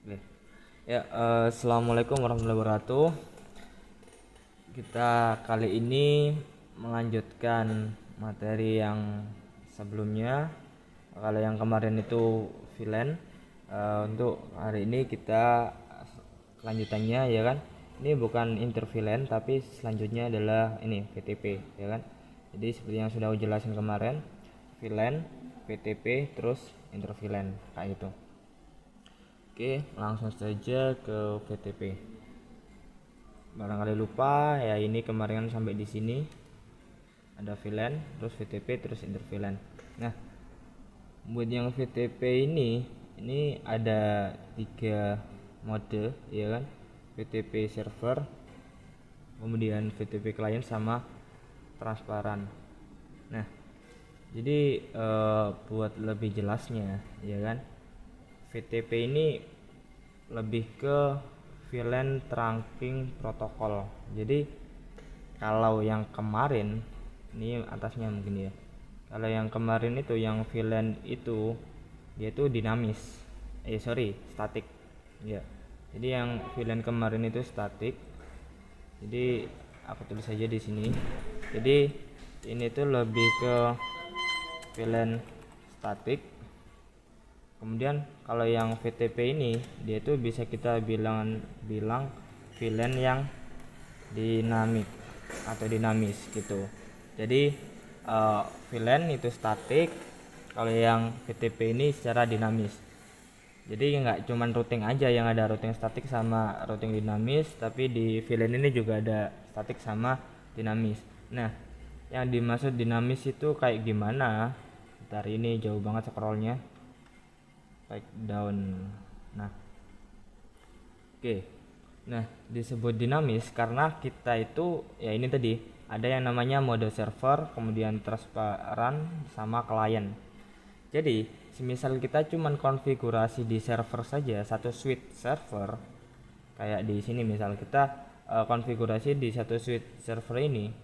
Oke. Ya, assalamualaikum warahmatullahi wabarakatuh. Kita kali ini melanjutkan materi yang sebelumnya. Kalau yang kemarin itu VLAN, untuk hari ini kita kelanjutannya ya kan. Ini bukan interVLAN tapi selanjutnya adalah ini VTP ya kan. Jadi seperti yang sudah aku jelasin kemarin, VLAN, VTP, terus interVLAN kayak gitu. Oke, langsung saja ke VTP. Barangkali lupa ya, ini kemarin sampai di sini ada VLAN, terus VTP, terus interVLAN. Nah, buat yang VTP ini ada tiga mode ya kan. VTP server, kemudian VTP client sama transparan. Nah, jadi buat lebih jelasnya ya kan, VTP ini lebih ke VLAN trunking protokol. Jadi kalau yang kemarin, ini atasnya mungkin ya, kalau yang kemarin itu yang VLAN itu dia itu dinamis, statik ya. Jadi yang VLAN kemarin itu statik. Jadi aku tulis saja di sini. Jadi ini tuh lebih ke VLAN statik. Kemudian kalau yang VTP ini dia itu bisa kita bilang VLAN yang dinamik atau dinamis gitu. Jadi VLAN itu statik, kalau yang VTP ini secara dinamis. Jadi nggak cuman routing aja yang ada routing statik sama routing dinamis, tapi di VLAN ini juga ada statik sama dinamis. Nah, yang dimaksud dinamis itu kayak gimana? Bentar, ini jauh banget scrollnya. Back down. Nah, oke. Nah, disebut dinamis karena kita itu ya ini tadi ada yang namanya mode server, kemudian transparan sama klien. Jadi, semisal kita cuman konfigurasi di server saja, satu suite server, kayak di sini misal kita konfigurasi di satu suite server ini,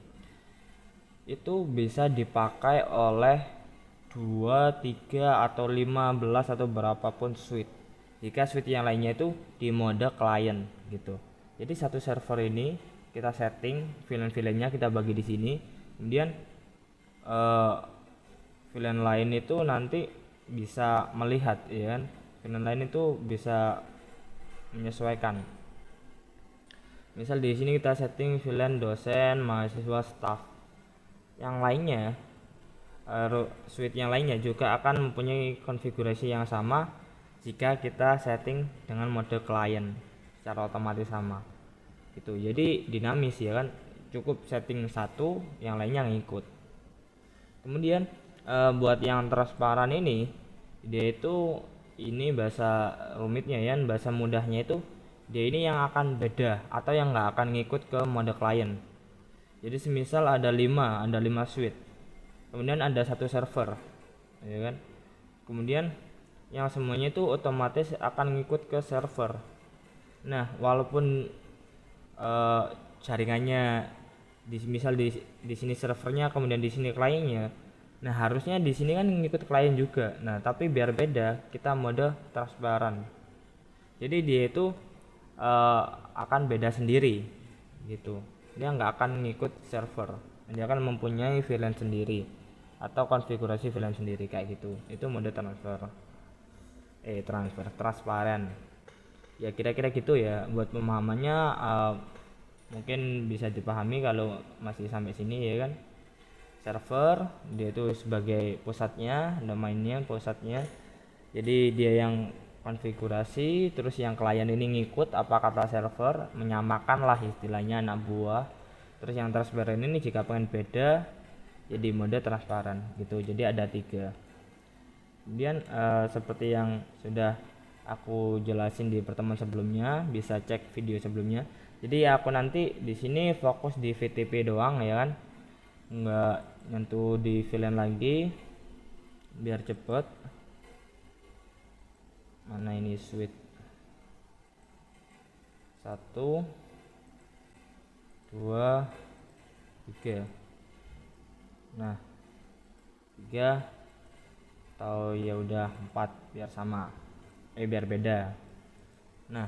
itu bisa dipakai oleh 2, 3 atau 15 atau berapapun suite. Jika suite yang lainnya itu di mode client gitu. Jadi satu server ini kita setting VLAN-VLAN-nya kita bagi di sini. Kemudian VLAN lain itu nanti bisa melihat ya kan. VLAN lain itu bisa menyesuaikan. Misal di sini kita setting VLAN dosen, mahasiswa, staff. Yang lainnya suite yang lainnya juga akan mempunyai konfigurasi yang sama jika kita setting dengan mode client secara otomatis sama gitu. Jadi dinamis ya kan, cukup setting satu yang lainnya ngikut. Kemudian buat yang transparan dia itu ini bahasa rumitnya ya, bahasa mudahnya itu dia ini yang akan beda atau yang nggak akan ngikut ke mode client. Jadi semisal ada 5 suite, kemudian ada satu server ya kan, kemudian yang semuanya itu otomatis akan ngikut ke server. Nah, walaupun eh, jaringannya misal di sini servernya, kemudian di sini kliennya, nah harusnya di sini kan ngikut klien juga. Nah, tapi biar beda kita mode transparan, jadi dia itu akan beda sendiri gitu. Dia nggak akan ngikut server, dia akan mempunyai VLAN sendiri atau konfigurasi VLAN sendiri kayak gitu. Itu mode transparan ya, kira-kira gitu ya buat pemahamannya. Mungkin bisa dipahami kalau masih sampai sini ya kan. Server dia itu sebagai pusatnya, domainnya pusatnya, jadi dia yang konfigurasi, terus yang klien ini ngikut apa kata server, menyamakan lah istilahnya anak buah. Terus yang transparan ini jika pengen beda jadi mode transparan gitu. Jadi ada tiga. Kemudian seperti yang sudah aku jelasin di pertemuan sebelumnya, bisa cek video sebelumnya. Jadi aku nanti di sini fokus di VTP doang ya kan, nggak nyentuh di VLAN lagi biar cepet. Mana ini switch 1, 2, 3. Nah, 3 atau ya udah 4 biar sama, biar beda. Nah,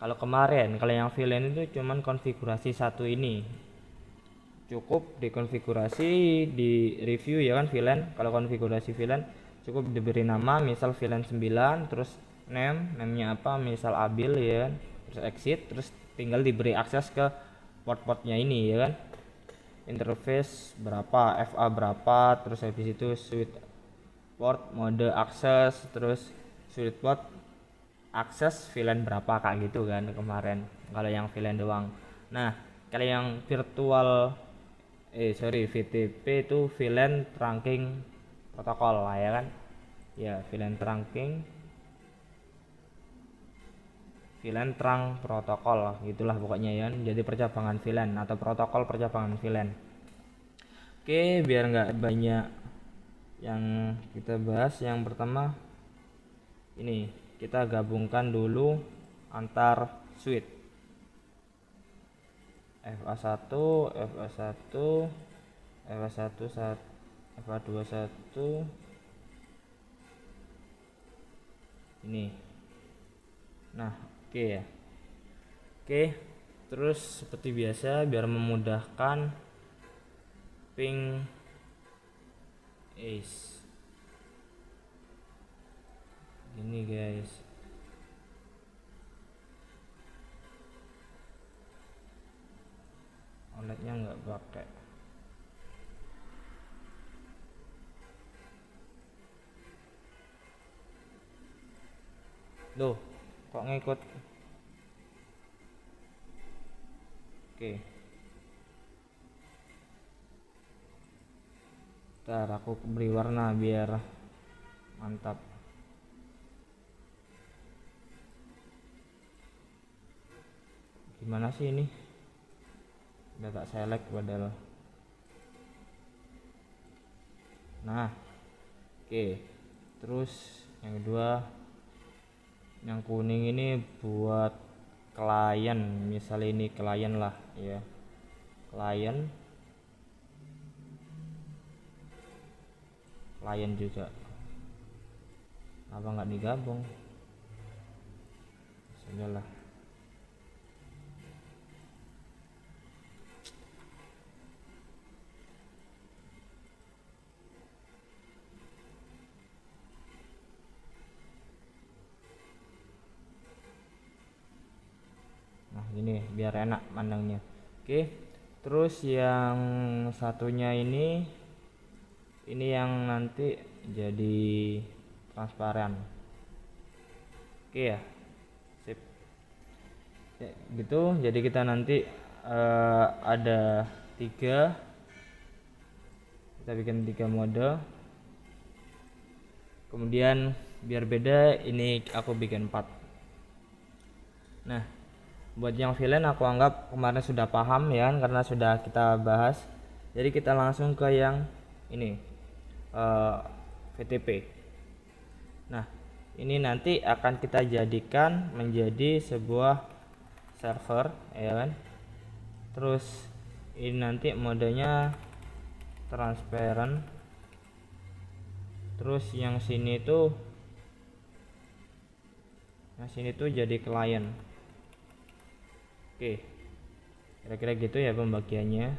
kalau kemarin kalau yang VLAN itu cuman konfigurasi satu ini, cukup dikonfigurasi di review ya kan VLAN. Kalau konfigurasi VLAN cukup diberi nama misal VLAN 9, terus namenya apa misal abil ya kan, terus exit, terus tinggal diberi akses ke port-portnya ini ya kan, interface berapa, FA berapa, terus habis itu switch port mode akses, terus switch port akses VLAN berapa kayak gitu kan kemarin kalau yang VLAN doang. Nah, kalau yang virtual VTP itu VLAN trunking protokol lah ya kan, ya VLAN trunking VLAN trunk protokol gitulah pokoknya ya, jadi percabangan VLAN atau protokol percabangan VLAN. Oke, biar nggak banyak yang kita bahas, yang pertama ini kita gabungkan dulu antar switch FA1, FA1, FA1, FA21 ini. Nah, oke ya. Oke, terus seperti biasa biar memudahkan ping ace ini guys, OLED-nya nggak pakai. Loh, kok ngikut? Oke. Ntar aku beri warna biar mantap. Gimana sih ini? Udah tak select padahal. Nah, oke. Terus yang kedua, yang kuning ini buat klien, misal ini klien lah ya, klien juga. Apa nggak digabung? Sudahlah. Nah gini biar enak mandangnya. Oke, terus yang satunya ini yang nanti jadi transparan. Oke ya, sip ya, gitu. Jadi kita nanti ada 3, kita bikin 3 mode, kemudian biar beda ini aku bikin 4. Nah, buat yang VLAN aku anggap kemarin sudah paham ya karena sudah kita bahas. Jadi kita langsung ke yang ini VTP. Nah, ini nanti akan kita jadikan menjadi sebuah server ya kan. Terus ini nanti modenya transparent. Terus yang sini tuh jadi klien. Oke, kira-kira gitu ya pembagiannya.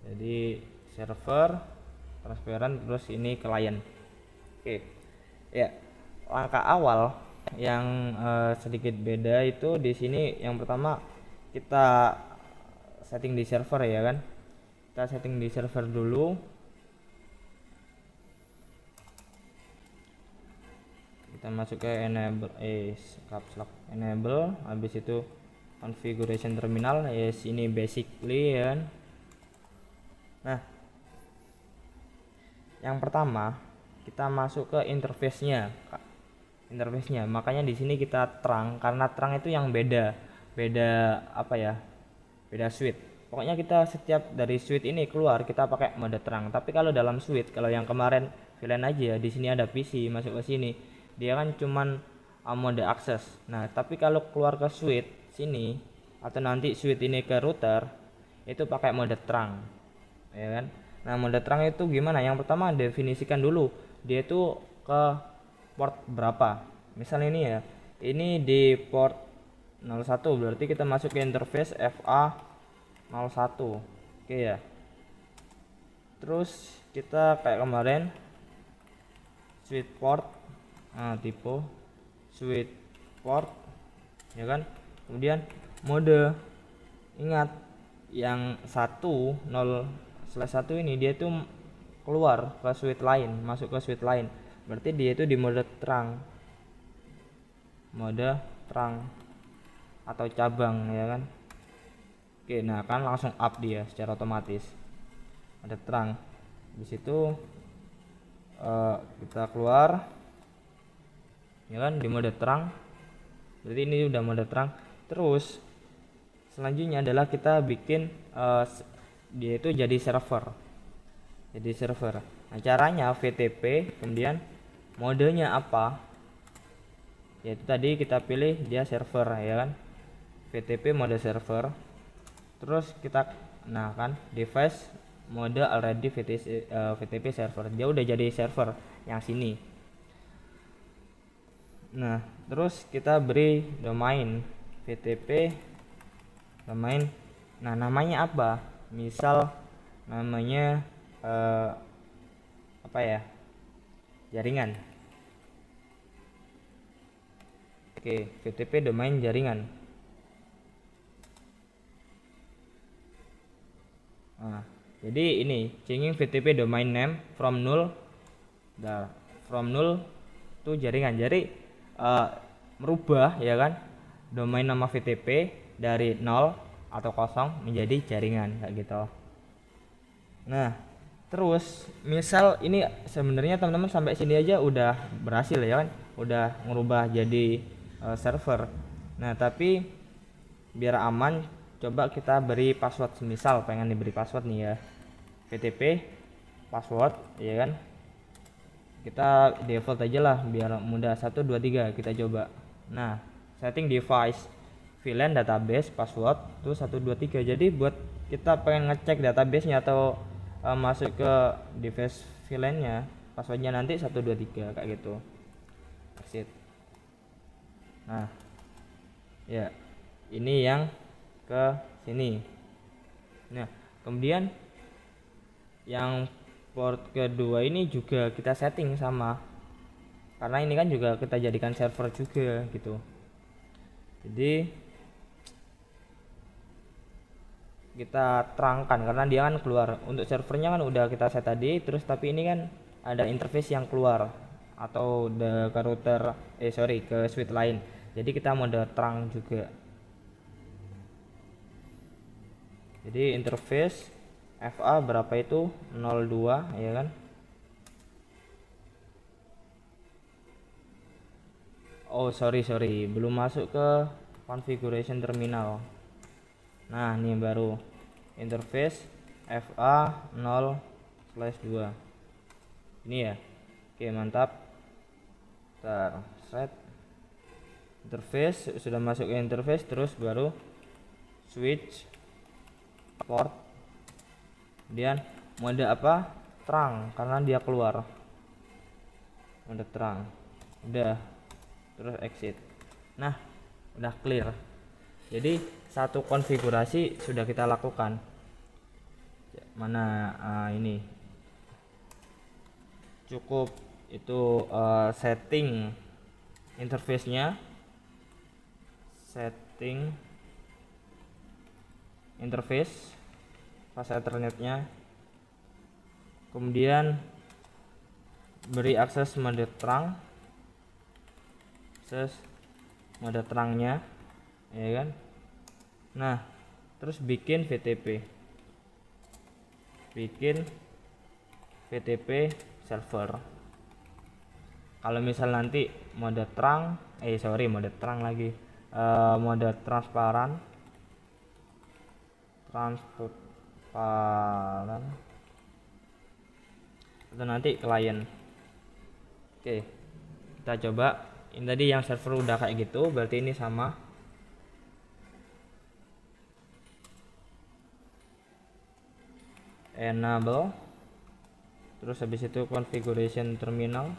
Jadi server, transparent, terus ini klien. Oke, ya langkah awal yang sedikit beda itu di sini. Yang pertama kita setting di server ya kan. Kita setting di server dulu. Kita masuk ke enable caps lock enable, habis itu configuration terminal ini basically ya kan. Nah, yang pertama kita masuk ke interface-nya. Makanya di sini kita terang karena terang itu yang beda apa ya? Beda switch. Pokoknya kita setiap dari switch ini keluar kita pakai mode terang. Tapi kalau dalam switch, kalau yang kemarin VLAN aja, di sini ada PC masuk ke sini, dia kan cuman mode akses. Nah, tapi kalau keluar ke switch sini atau nanti switch ini ke router itu pakai mode terang. Ya kan? Nah, mode terang itu gimana? Yang pertama definisikan dulu dia itu ke port berapa. Misal ini ya, ini di port 01, berarti kita masuk ke interface FA01. Oke ya. Terus kita kayak kemarin switch port, tipe switch port ya kan. Kemudian mode, ingat yang 10/1 ini dia tuh keluar ke switch lain, masuk ke switch lain, berarti dia itu di mode terang atau cabang ya kan. Oke, nah kan langsung up dia secara otomatis, ada terang di situ. Kita keluar ya kan di mode terang, berarti ini udah mode terang. Terus selanjutnya adalah kita bikin dia itu jadi server. Nah, caranya VTP, kemudian modenya apa, yaitu tadi kita pilih dia server ya kan, VTP mode server. Terus kita kan device mode already VTP server, dia udah jadi server yang sini. Nah terus kita beri domain VTP domain. Nah namanya apa, misal namanya apa ya, jaringan. Oke, VTP domain jaringan. Nah, jadi ini changing VTP domain name from null to jaringan. Jadi merubah ya kan domain nama VTP dari 0 atau kosong menjadi jaringan kayak gitu. Nah terus misal ini sebenarnya teman-teman sampai sini aja udah berhasil ya kan, udah merubah jadi server. Nah tapi biar aman, coba kita beri password. Semisal pengen diberi password nih ya, VTP password ya kan, kita default aja lah biar mudah, 1 2 3 kita coba. Nah setting device VLAN database password tuh 1 2 3. Jadi buat kita pengen ngecek databasenya atau masuk ke device VLAN nya, passwordnya nanti 1 2 3 kayak gitu. Exit. Nah ya ini yang ke sini. Nah kemudian yang port kedua ini juga kita setting sama, karena ini kan juga kita jadikan server juga gitu. Jadi kita terangkan karena dia kan keluar. Untuk servernya kan udah kita set tadi, terus tapi ini kan ada interface yang keluar atau ke router ke switch lain, jadi kita mode terang juga. Jadi interface FA berapa itu 02 ya kan. Oh sorry belum masuk ke configuration terminal. Nah ini baru interface FA 0/2 ini ya. Oke mantap. Set interface, sudah masuk ke interface, terus baru switch port, kemudian mode apa, terang karena dia keluar, mode terang udah, terus exit. Nah udah clear. Jadi satu konfigurasi sudah kita lakukan. Mana ini cukup itu setting interface-nya, setting interface pas Ethernetnya, kemudian beri akses mode terang, akses mode terangnya ya kan. Nah terus bikin VTP server. Kalau misal nanti mode terang mode transparan itu nanti klien. Oke kita coba. Ini tadi yang server udah kayak gitu, berarti ini sama. Enable, terus habis itu configuration terminal.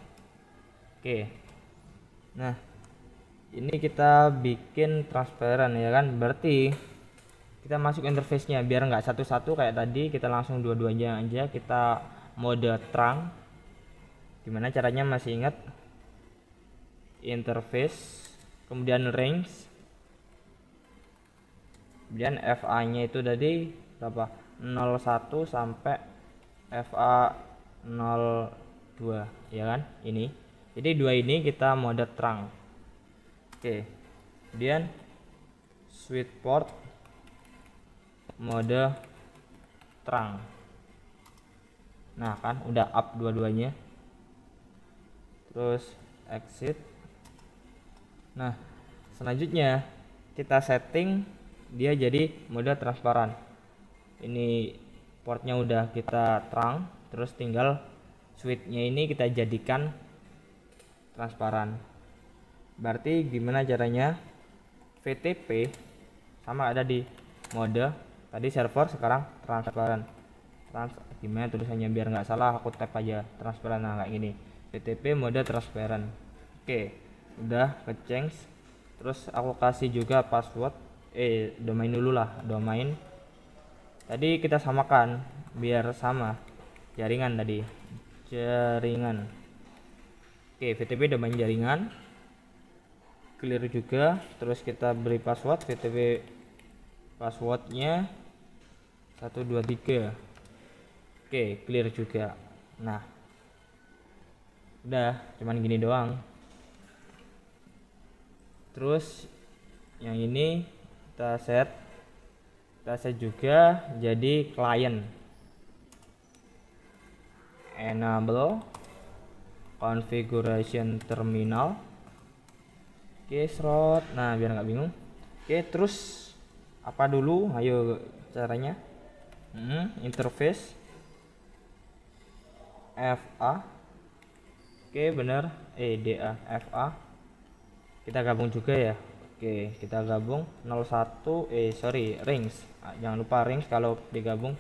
Oke nah ini kita bikin transparan ya kan, berarti kita masuk interface-nya biar nggak satu-satu kayak tadi, kita langsung dua-duanya aja. Kita mode trunk. Gimana caranya, masih ingat? Interface, kemudian range, kemudian FA nya itu tadi berapa, 01 sampai FA 02 ya kan, ini. Jadi dua ini kita mode trunk. Oke, kemudian switch port mode trunk. Nah kan udah up dua-duanya. Terus exit. Nah selanjutnya kita setting dia jadi mode transparan. Ini portnya udah kita trunk, terus tinggal switchnya ini kita jadikan transparan. Berarti gimana caranya? VTP sama ada di mode tadi server, sekarang transparan. Gimana tulisannya biar nggak salah, aku tap aja transparan. Nah kayak gini, VTP mode transparan. Oke, udah ke change. Terus aku kasih juga password, domain dulu lah, domain. Tadi kita samakan biar sama jaringan tadi, jaringan. Oke, VTP domain jaringan, clear juga. Terus kita beri password, VTP passwordnya 123. Oke, clear juga. Nah udah cuman gini doang. Terus yang ini kita set juga jadi client. Enable configuration terminal. Oke, slot. Nah biar nggak bingung. Oke, terus apa dulu, ayo caranya. Interface FA. Oke bener, DA FA. Kita gabung juga ya. Oke, kita gabung 01 range. Jangan lupa range kalau digabung.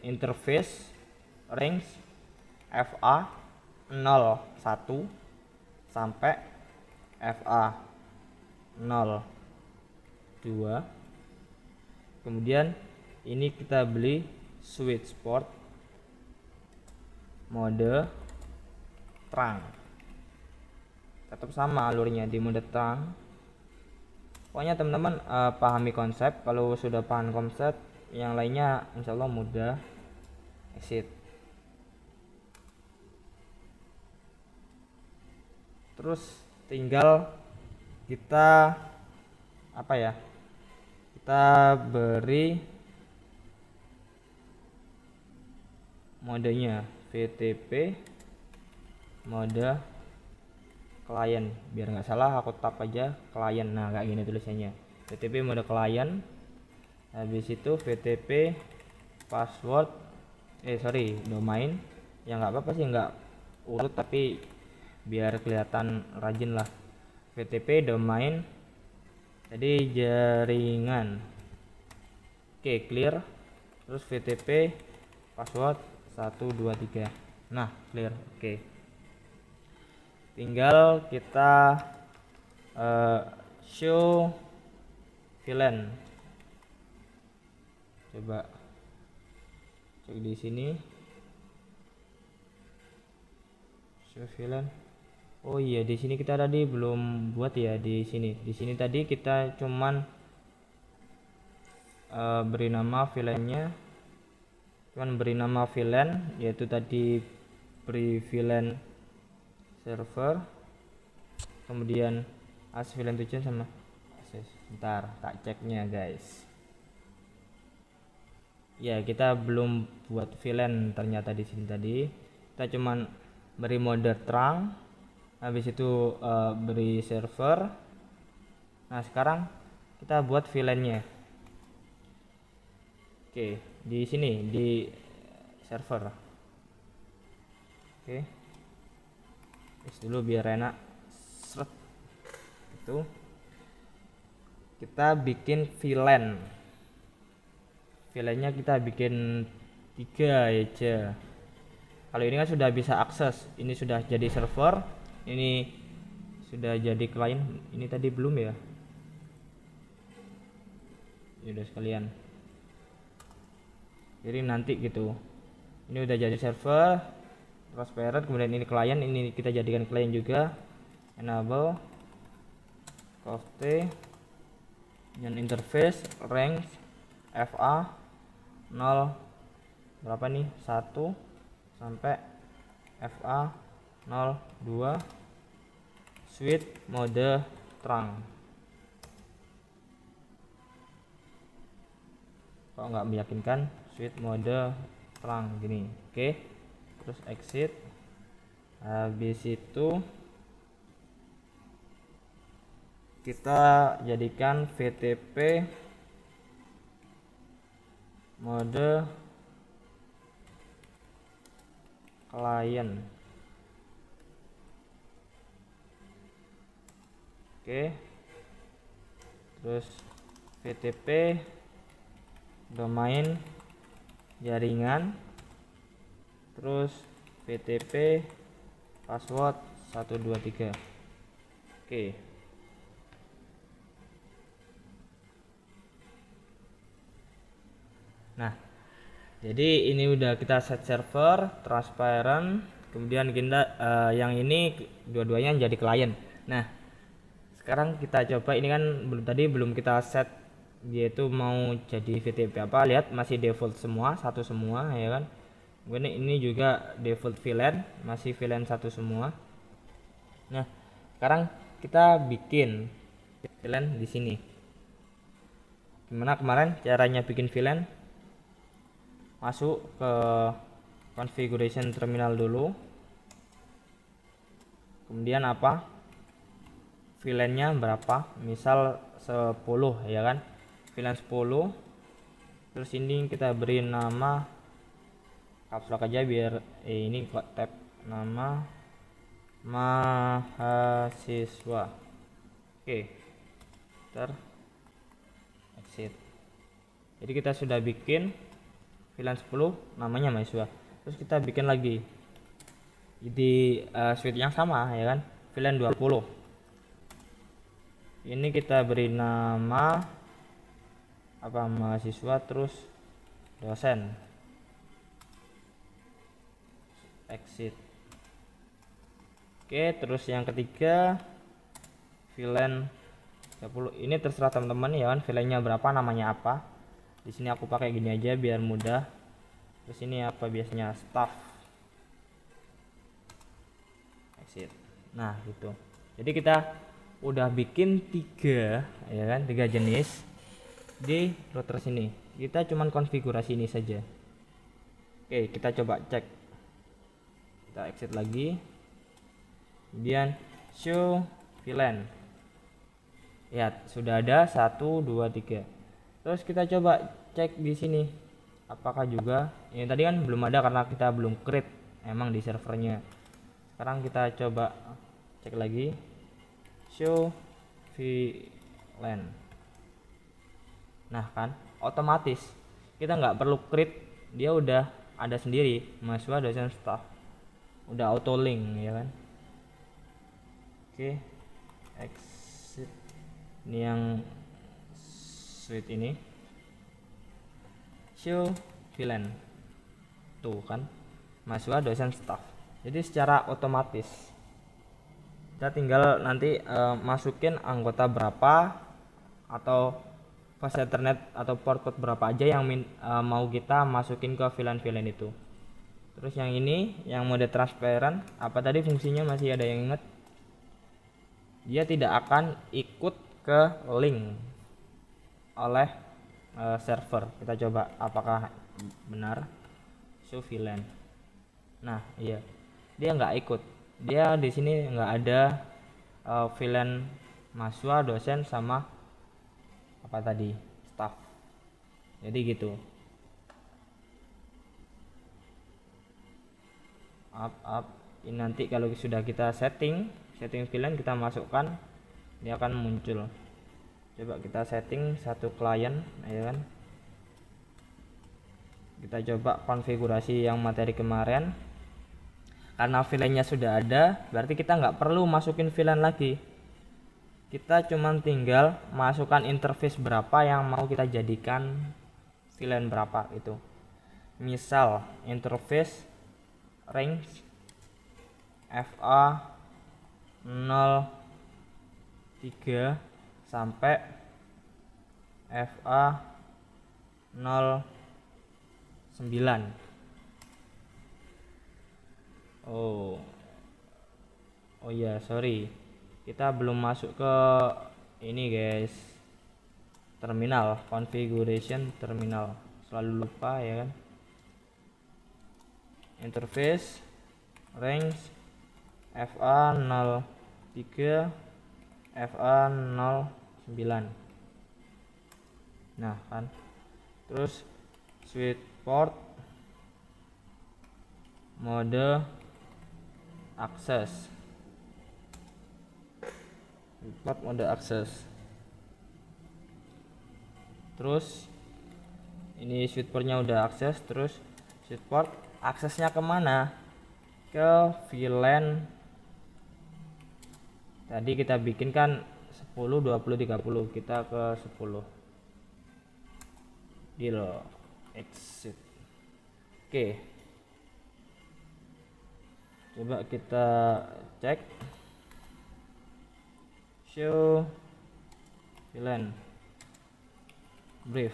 Interface range FA 01 sampai FA 02. Kemudian ini kita beli switch port mode trunk. Tetap sama alurnya di mode trunk. Pokoknya teman-teman pahami konsep. Kalau sudah paham konsep, yang lainnya insya Allah mudah. Exit. Terus tinggal kita apa ya, kita beri modenya VTP mode client. Biar nggak salah aku tap aja client. Nah kayak gini tulisannya, VTP mode client. Habis itu VTP password domain. Ya nggak apa-apa sih, nggak urut, tapi biar kelihatan rajin lah. VTP domain jadi jaringan. Oke, clear. Terus VTP password 123. Nah clear. Oke, tinggal kita show VLAN. Coba cek di sini, show VLAN. Oh iya, di sini kita tadi belum buat ya. Di sini tadi kita cuman beri nama VLAN-nya, yaitu tadi beri VLAN server, kemudian VLAN tujuan sama akses. Bentar, tak ceknya guys. Ya, kita belum buat VLAN ternyata di sini tadi. Kita cuman beri mode trunk. Habis itu beri server. Nah sekarang kita buat VLAN-nya. Oke, di sini di server. Oke, tes dulu biar enak. Seret. Itu kita bikin VLAN. VLAN-nya kita bikin 3 aja. Kalau ini kan sudah bisa akses, ini sudah jadi server, ini sudah jadi klien. Ini tadi belum ya, udah sekalian. Jadi nanti gitu, ini udah jadi server transparent, kemudian ini klien, ini kita jadikan klien juga. Enable CoffT dengan interface range FA 0 berapa nih, 1 sampai FA 02, switch mode terang. Kok nggak meyakinkan, switch mode terang gini. Oke, terus exit. Habis itu kita jadikan VTP mode klien. Oke, terus VTP domain jaringan, terus VTP password 123. Oke. Nah, jadi ini udah kita set server transparent, kemudian kita yang ini dua-duanya jadi klien. Nah, sekarang kita coba, ini kan belum kita set dia itu mau jadi VTP apa. Lihat masih default semua, satu semua ya kan. Kemudian ini juga default VLAN, masih VLAN satu semua. Nah, sekarang kita bikin VLAN di sini. Gimana kemarin caranya bikin VLAN? Masuk ke configuration terminal dulu, kemudian apa, VLAN-nya berapa, misal 10 ya kan, VLAN 10. Terus ini kita beri nama caps lock aja biar ini tab nama mahasiswa. Oke, exit. Jadi kita sudah bikin VLAN 10 namanya mahasiswa. Terus kita bikin lagi di switch yang sama ya kan, VLAN 20. Ini kita beri nama apa, mahasiswa, terus dosen. Exit. Oke, terus yang ketiga VLAN 30. Ini terserah teman-teman ya kan, VLAN-nya berapa, namanya apa. Di sini aku pakai gini aja biar mudah. Terus ini apa, biasanya staff. Exit. Nah gitu. Jadi kita udah bikin 3 ya kan, 3 jenis di router sini. Kita cuman konfigurasi ini saja. Oke, kita coba cek. Kita exit lagi. Kemudian show VLAN. Lihat sudah ada 1 2 3. Terus kita coba cek di sini apakah juga ini tadi kan belum ada karena kita belum create emang di servernya. Sekarang kita coba cek lagi, show VLAN. Nah kan otomatis kita nggak perlu create, dia udah ada sendiri, mahasiswa, dosen, staff, udah auto link ya kan. Oke, exit. Ini yang switch ini, show VLAN, tuh kan mahasiswa, dosen, staff. Jadi secara otomatis kita tinggal nanti masukin anggota berapa atau fast ethernet atau port berapa aja yang mau kita masukin ke VLAN itu. Terus yang ini yang mode transparent, apa tadi fungsinya, masih ada yang ingat? Dia tidak akan ikut ke link oleh server. Kita coba apakah benar, show VLAN. Nah iya, dia nggak ikut, dia di sini nggak ada VLAN mahasiswa, dosen, sama apa tadi, staff. Jadi gitu. Up. Ini nanti kalau sudah kita setting VLAN, kita masukkan, dia akan muncul. Coba kita setting satu klien ya kan, kita coba konfigurasi yang materi kemarin. Karena villainnya sudah ada, berarti kita nggak perlu masukin villain lagi. Kita cuman tinggal masukkan interface berapa yang mau kita jadikan villain berapa itu. Misal interface range FA 03 sampai FA 09. Oh ya, sorry, kita belum masuk ke ini guys, terminal configuration terminal, selalu lupa ya kan. Interface range FA 03 FA 09. Nah kan, terus switch port mode akses, port mode akses. Terus ini switch portnya udah akses, terus switch port aksesnya kemana? Ke VLAN tadi kita bikin kan 10, 20, 30, kita ke 10 deal exit. Oke, coba kita cek show VLAN brief.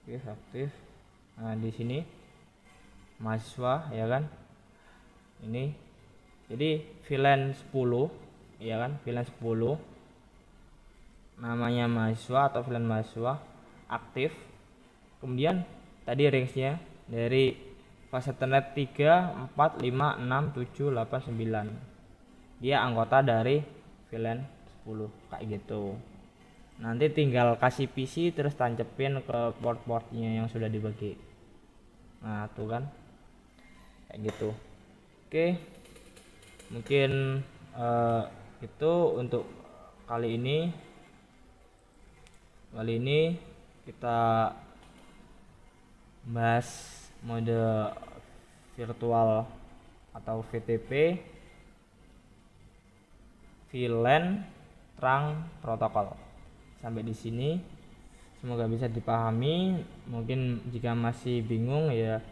Oke, aktif. Nah di sini mahasiswa ya kan, ini jadi VLAN 10 ya kan, VLAN 10 namanya mahasiswa atau VLAN mahasiswa aktif. Kemudian tadi range-nya dari fase Ethernet 3, 4, 5, 6, 7, 8, 9. Dia anggota dari VLAN 10 kayak gitu. Nanti tinggal kasih PC terus tancepin ke port-portnya yang sudah dibagi. Nah tuh kan kayak gitu. Oke, mungkin itu untuk kali ini kita bahas mode virtual atau VTP VLAN Trunk Protocol. Sampai di sini semoga bisa dipahami. Mungkin jika masih bingung ya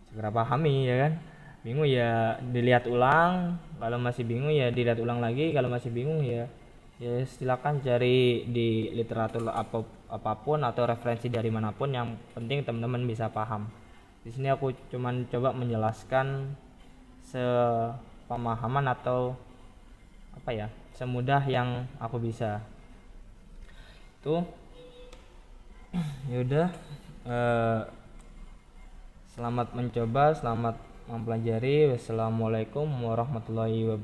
segera pahami ya kan. Bingung ya dilihat ulang, kalau masih bingung ya dilihat ulang lagi, kalau masih bingung ya silakan cari di literatur apapun atau referensi dari manapun, yang penting teman-teman bisa paham. Di sini aku cuman coba menjelaskan sepemahaman atau apa ya, semudah yang aku bisa. Tuh yaudah, selamat mencoba, selamat mempelajari. Wassalamualaikum warahmatullahi wabarakatuh.